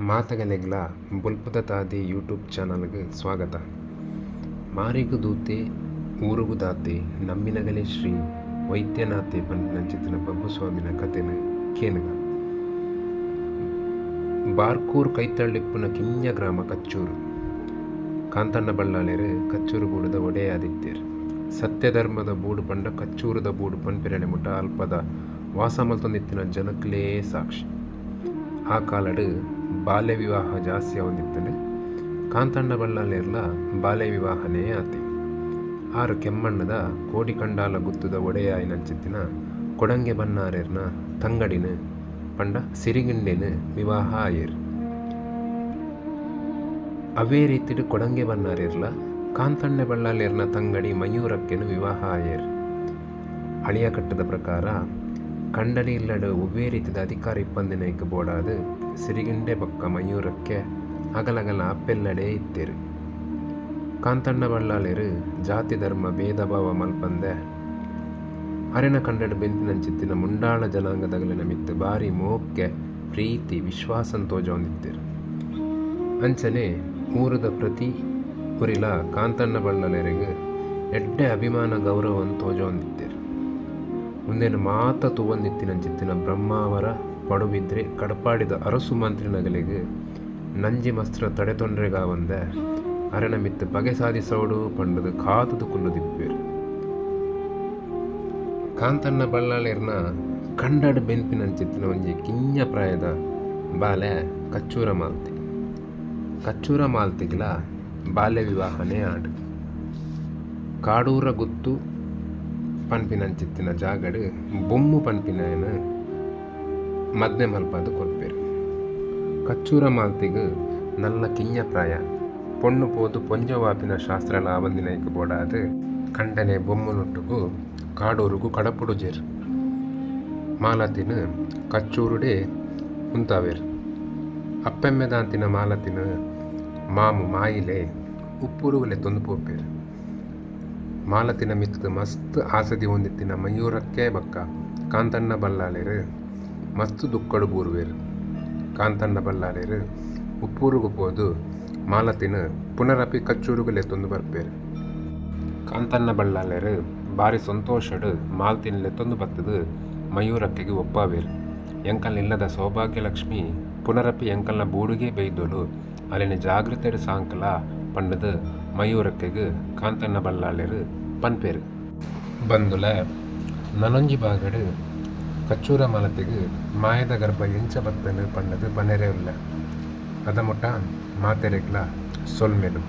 ಮಾತಗಲೆಗ್ಲ ಬುಲ್ಪದ ತಾದಿ YouTube ಚಾನಲ್ಗೆ ಸ್ವಾಗತ. ಮಾರಿಗು ದೂತೆ ಊರುಗು ದಾತೆ ನಮ್ಮಿನಗಲೆ ಶ್ರೀ ವೈದ್ಯನಾಥೆ ಪಂಚಿನ ಬಬ್ಬು ಸ್ವಾಮಿನ ಕಥೆನ ಕೇನುಗ. ಬಾರ್ಕೂರ್ ಕೈತಳ್ಳಿಪ್ಪುನ ಕಿಂಜ ಗ್ರಾಮ ಕಚ್ಚೂರು. ಕಾಂತಣ್ಣ ಬಳ್ಳಾಳೆರು ಕಚ್ಚೂರು ಬೂಡದ ಒಡೆಯಾದಿತ್ಯರು. ಸತ್ಯಧರ್ಮದ ಬೂಡು ಪಂಡ ಕಚ್ಚೂರದ ಬೂಡು ಪನ್ಪಿರಳೆ ಮುಟ್ಟ ಅಲ್ಪದ ವಾಸ ಮಲ್ತೊಂದಿತ್ತಿನ ಜನಕ್ಲೇ ಸಾಕ್ಷಿ. ಆ ಕಾಲಡು ಬಾಲ್ಯ ವಿವಾಹ ಜಾಸ್ತಿ ಆವಂದಿತ್ತಂಡು ಕಾಂತಣ್ಣ ಬಳ್ಳಾಳೆರ್ಲ ಬಾಲ್ಯ ವಿವಾಹನೇ ಆತೆ. ಆರು ಕೆಮ್ಮಣ್ಣದ ಕೋಡಿ ಕಂಡಾಲ ಗುತ್ತದ ಒಡೆಯಾಯಿನಂಚಿತ್ತಿನ ಕೊಡಂಗೆ ಬನ್ನಾರೆರ್ನ ತಂಗಡಿನ ಪಂಡ ಸಿರಿಗಿಂಡೆನ ವಿವಾಹ ಆಯೇರು. ಅವೇ ರೀತಿಡು ಕೊಡಂಗೆ ಬನ್ನಾರೆರ್ಲ ಕಾಂತಣ್ಣ ಬಳ್ಳಾಳೆರ್ನ ತಂಗಡಿ ಮಯೂರಕ್ಕೆನು ವಿವಾಹ ಆಯೇರು. ಅಳಿಯ ಕಟ್ಟದ ಪ್ರಕಾರ ಕಂಡಡಿ ಇಲ್ಲಡು ಒವ್ವೇ ರೀತಿದ ಅಧಿಕಾರ ಇಪ್ಪಂದಿನೈಕ್ ಬೋಡಾದು ಸಿರಿಗಿಂಡೆ ಬಕ್ಕ ಮಯೂರಕ್ಕೆ ಅಗಲಗಲ ಅಪ್ಪೆಲ್ಲಡೆ ಇತ್ತೇರು. ಕಾಂತಣ್ಣ ಬಳ್ಳಾಳೆರು ಜಾತಿ ಧರ್ಮ ಭೇದ ಭಾವ ಮಲ್ಪಂದೆ ಅರೆನ ಕಂಡಡು ಬೆಂತಿನಂಚಿತ್ತಿನ ಮುಂಡಾಳ ಜನಾಂಗದಗಲಿನ ಮಿತ್ತು ಬಾರಿ ಮೋಕ್ಕೆ ಪ್ರೀತಿ ವಿಶ್ವಾಸನ್ ತೋಜ ಹೊಂದಿತ್ತೇರು. ಅಂಚನೆ ಊರದ ಪ್ರತಿ ಊರಿಲ ಕಾಂತಣ್ಣ ಬಳ್ಳಾಳೆರಿಗೆ ಎಡ್ಡೆ ಅಭಿಮಾನ ಗೌರವವನ್ನು ತೋಜ ಹೊಂದಿತ್ತೇರು. ಮುಂದೇನು ಮಾತ ತೂವಂದಿತ್ತಿನಂಚಿತ್ತಿನ ಬ್ರಹ್ಮಾವರ ಪಡುಬಿದ್ರೆ ಕಡಪಾಡಿದ ಅರಸು ಮಂತ್ರಿನಗಳಿಗೆ ನಂಜಿ ಮಸ್ತ್ರ ತಡೆತೊಂಡ್ರೆಗಾವಂದೆ ಅರೆನ ಮಿತ್ತು ಬಗೆ ಸಾಧಿಸೋಡು ಪಂಡದು ಕಾತದು ಕುಲ್ಲುದಿಪ್ಪೇರು. ಕಾಂತಣ್ಣ ಬಳ್ಳಾಳೆರ್ನ ಕಂಡಡು ಬೆನ್ಪಿನಂಚಿತ್ತಿನ ಒಂಜಿ ಕಿಂಜ ಪ್ರಾಯದ ಬಾಲೆ ಕಚ್ಚೂರ ಮಾಲ್ತಿ. ಕಚ್ಚೂರ ಮಾಲ್ತಿಗ್ಲ ಬಾಲ್ಯ ವಿವಾಹನೇ ಆಡು. ಕಾಡೂರ ಗುತ್ತು ಪನ್ಪಿನಂಚಿತ್ತಿನ ಜಾಗಡು ಬೊಮ್ಮು ಪನ್ಪಿನ ಮದ್ನೆ ಮಲ್ಪದು ಕೊಡ್ಪೇರು. ಕಚ್ಚೂರ ಮಾಲ್ತಿಗು ನಲ್ಲ ಕಿಂಜ ಪ್ರಾಯ ಪೊಣ್ಣು ಪೋದು ಪೊಂಜವಾಪಿನ ಶಾಸ್ತ್ರ ಲಾವಂದಿನೈಕ್ ಬೋಡಾದು ಕಂಡನೆ ಬೊಮ್ಮು ನುಟ್ಟುಗು ಕಾಡೂರುಗು ಕಡಪುಡು ಜೇರು. ಮಾಲತಿನ ಕಚ್ಚೂರುಡೆ ಉಂತಾವೇರು. ಅಪ್ಪೆಮ್ಮೆದಾಂತಿನ ಮಾಲತಿನ ಮಾಮು ಮಾಯಿಲೆ ಉಪ್ಪುರುಗುಲೆ ತೊಂದು ಪೋಪೇರು. ಮಾಲತಿನ ಮಿತ್ತು ಮಸ್ತ್ ಆಸದಿ ಹೊಂದಿತ್ತಿನ ಮಯೂರಕ್ಕೆ ಬಕ್ಕ ಕಾಂತಣ್ಣ ಬಳ್ಳಾಳೆರು ಮಸ್ತ್ ದುಕ್ಕಡು ಬೂರುವೇರು. ಕಾಂತಣ್ಣ ಬಳ್ಳಾಳೆರು ಉಪ್ಪೂರುಗು ಪೋದು ಮಾಲತಿನ ಪುನರಪಿ ಕಚ್ಚೂರುಗುಲೆ ತೊಂದು ಬರ್ಪೇರು. ಕಾಂತಣ್ಣ ಬಳ್ಳಾಳೆರು ಬಾರಿ ಸಂತೋಷಡು ಮಾಲ್ತಿನಲೆ ತೊಂದು ಬತ್ತದು ಮಯೂರಕ್ಕೆಗೆ ಒಪ್ಪಾವೇರು. ಎಂಕಲ್ನಿಲ್ಲದ ಸೌಭಾಗ್ಯಲಕ್ಷ್ಮಿ ಪುನರಪಿ ಎಂಕಲ್ನ ಬೂಡುಗೆ ಬೈದೋಳು ಅಲ್ಲಿನ ಜಾಗೃತೆಡು ಸಾಂಕಲ ಪಂಡದು ಮಯೂರಕ್ಕೆಗೆ ಕಾಂತಣ್ಣ ಬಳ್ಳಾಳೆರು ಪನ್ಪೇರು. ಬಂದುಲ ನನೊಂಜಿ ಬಾಗಡು ಕಚ್ಚೂರ ಮಾಲತಿಗೆ ಮಾಯದ ಗರ್ಭ ಎಂಚ ಬತ್ತನು ಪಂಡದು ಬನೆರೆ ಉಲ್ಲ ಅದ ಮುಟ್ಟ ಮಾತೆರೆಗ್ಲ ಸೊಲ್ಮೆಲು.